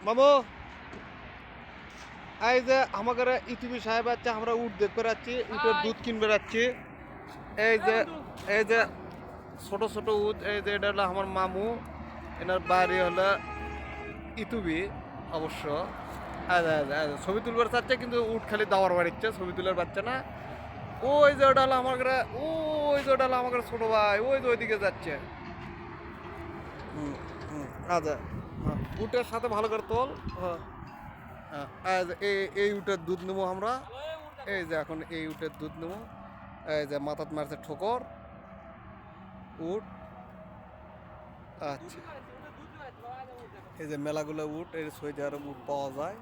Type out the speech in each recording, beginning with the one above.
মামু এই যে আমাদের ইতিবি সাহেব আছে আমরা উট দেখতে যাচ্ছি উটের দুধ কিনবে যাচ্ছি এই যে এই যে ছোট ছোট উট এই যে এটা হলো আমার মামু এনার বাড়ি হলো ইতুবি অবশ্য ছবি তুলবার চাচ্ছে কিন্তু উট খালি দাওয়ার বাড়িচ্ছে ছবি তুলার পাচ্ছে না ওই যে ওটা হলো আমার ওই যে ওটা হলো আমার ছোট ভাই ওই যে ওইদিকে যাচ্ছে হুম হুম আচ্ছা উটের সাথে ভালো করে তোল হ্যাঁ এই উটের দুধ নেবো আমরা এই যে এখন এই উটের দুধ নেবো এই যে মাথাত মারছে ঠোকর উট আচ্ছা এই যে মেলাগুলো উট এই সৌদি আরব উট পাওয়া যায়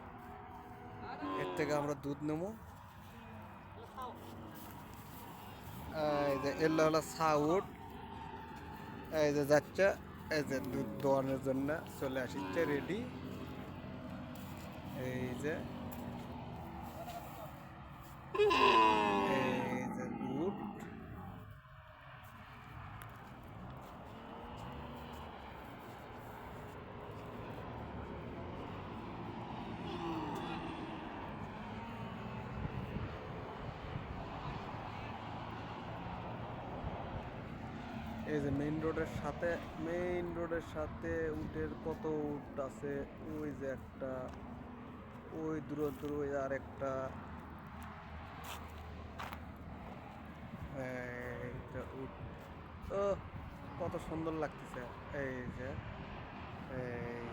এর থেকে আমরা দুধ নেবো এই যে এগুলো হলো ছা উট এই যে যাচ্ছে এই যে দুধ দোয়ানোর জন্য চলে আসছে রেডি এই যে এই যে উট এই যে মেইন রোডের সাথে উটের কত উট আছে ওই যে একটা ওই দূরত্ব ওই আর একটা এইটা উট ও কত সুন্দর লাগতেছে এই যে এই